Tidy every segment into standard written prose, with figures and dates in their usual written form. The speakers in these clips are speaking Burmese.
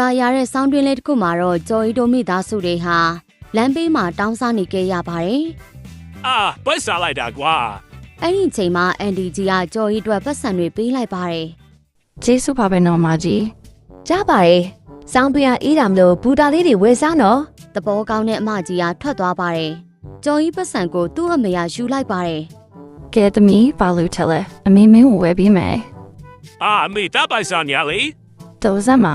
ตายาတဲ့ဆောင်းတွင်းလေးတစ်ခုမှာတော့ကျော်ရီတို့မိသားစုတွေဟာလမ်းဘေးမှာတောင်းစားနေခဲ့ရပါတယ်။ပတ်စားလိုက်တာကွာ။အဲ့ဒီချိန်မှာအန်ဒီကြီးကကျော်ရီအတွက်ပတ်စံတွေပေးလိုက်ပါတယ်။ကျေးဇူးပါပဲနော်မကြီး။ကြားပါတယ်။ဆောင်းတွင်းကအေးတာမလို့ဘူတာလေးတွေဝယ်စားနော်။သဘောကောင်းတဲ့အမကြီးကထွက်သွားပါတယ်။ကျော်ရီပတ်စံကိုသူ့အမေကယူလိုက်ပါတယ်။ကဲသမီးဘာလို့ထလဲအမေမင်းကိုဝယ်ပေးမယ်။အမေတပ်ပိုင်စားညာလေ။တော်စမ်းမ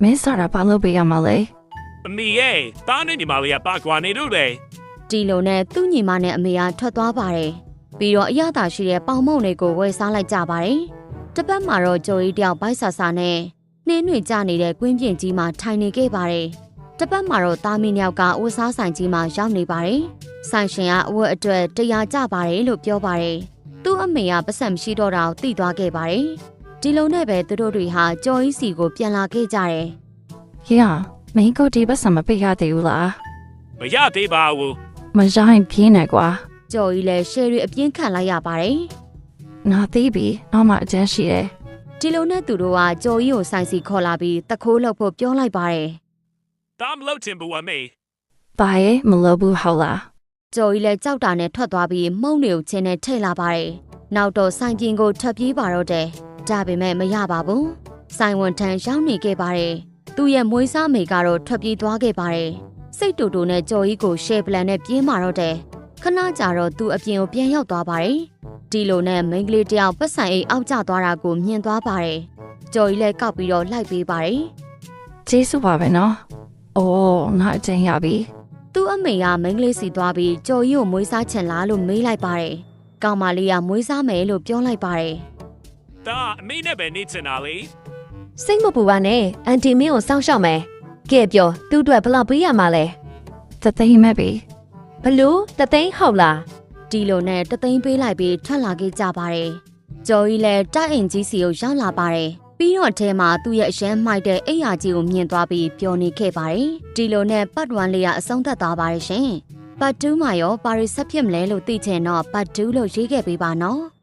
မင်းစားတာဘာလို့ပေးရမှာလဲ။အမေရဲ့တားနေညီမလေးကပါကွာနေလို့လေ။ဒီလိုနဲ့သူ့ညီမနဲ့အမေကထွက်သွားပါတယ်။ပြီးတော့အရသာရှိတဲ့ပေါင်မုံတွေကိုဝယ်စားလိုက်ကြပါတယ်။တစ်ပတ်မှာတော့ကျော်ရီတယောက်ဘိုက်ဆာဆာနဲ့နှင်းနှွေကျနေတဲ့ကွင်းပြင်ကြီးမှာထိုင်နေခဲ့ပါတယ်။တစ်ပတ်မှာတော့သားမင်းယောက်ကဝတ်စားဆိုင်ကြီးမှာရောက်နေပါတယ်။ဆိုင်ရှင်ကအဝတ်အတွက်100ကျပါတယ်လို့ပြောပါတယ်။သူ့အမေကပတ်စံမရှိတော့တာကိုသိသွားခဲ့ပါတယ်။ဒီလိုနဲ့ပဲသူတို့တွေဟာကျော်ရီစီကိုပြန်လာခဲ့ကြတယ်။ဟေ့မင်းကိုဒီပတ်စံမပေးရသေးဘူးလား။မရသေးပါဘူး။မရင်ပြင်းနေကွာ။ကျော်ရီလည်းရှယ်ရီအပြင်းခံလိုက်ရပါတယ်။နာသေးပြီနောက်မှအကျန်းရှိတယ်။ဒီလိုနဲ့သူတို့ကကျော်ရီကိုဆိုင်စီခေါ်လာပြီးတခိုးလောက်ဖို့ပြောလိုက်ပါတယ်။ဒါမလို့တင်ဘူးအမေ။ဘာရဲ့မလို့ဘူးဟုတ်လား။ကျော်ရီလည်းကြောက်တာနဲ့ထွက်သွားပြီးမုံတွေကိုချင်းနဲ့ထိတ်လာပါတယ်။နောက်တော့ဆိုင်ပြင်ကိုထပ်ပြေးပါတော့တယ်။ဒါပေမဲ့မရပါဘူး။ဆိုင်ဝန်ထမ်းရောက်နေခဲ့ပါတယ်။သူ့ရဲ့မွေးစားမေကတော့ထွက်ပြေးသွားခဲ့ပါတယ်။စိတ်တူတူနဲ့ကျော်ရီကိုရှယ်ပလန်နဲ့ပြေးမာတော့တယ်။ခဏကြာတော့သူအပြင်ကိုပြန်ရောက်သွားပါတယ်။ဒီလိုနဲ့မိန်းကလေးတယောက်ပတ်စံအိတ်အောက်ကျသွားတာကိုမြင်သွားပါတယ်။ကျော်ရီလည်းကောက်ပြီးတော့လိုက်ပေးပါတယ်။ကျေးဇူးပါပဲနော်။အိုးငါအကျဉ်းရပြီ။သူ့အမေကမိန်းကလေးစီသွားပြီးကျော်ရီကိုမွေးစားချင်လားလို့မေးလိုက်ပါတယ်။ကောင်မလေးကမွေးစားမယ်လို့ပြောလိုက်ပါတယ်။ဒါအမေနဲ့ပဲနေချင်တာလေ။စိတ်မပူပါနဲ့အန်တီမင်းကိုစောင့်ရှောက်မယ်။ကဲပြောသူ့အတွက်ဘယ်လောက်ပေးရမှာလဲ။တသိန်းမဲ့ပြီ။ဘလို့တသိန်းဟုတ်လား။ဒီလိုနဲ့တသိန်းပေးလိုက်ပြီးထွက်လာခဲ့ကြပါတယ်။ကျော်ရီလည်းတိုက်အိမ်ကြီးစီကိုရောက်လာပါတယ်။ပြီးတော့ထဲမှာသူ့ရဲ့အရန်မှိုက်တဲ့အိမ်ယာကြီးကိုမြင်သွားပြီးပျော်နေခဲ့ပါတယ်။ဒီလိုနဲ့ပတ်1လေးကအဆုံးသတ်သွားပါတယ်ရှင်။ပတ်2မှာရောပါရီဆက်ဖြစ်မလဲလို့သိချင်တော့ပတ်2လို့ရေးခဲ့ပေးပါနော်။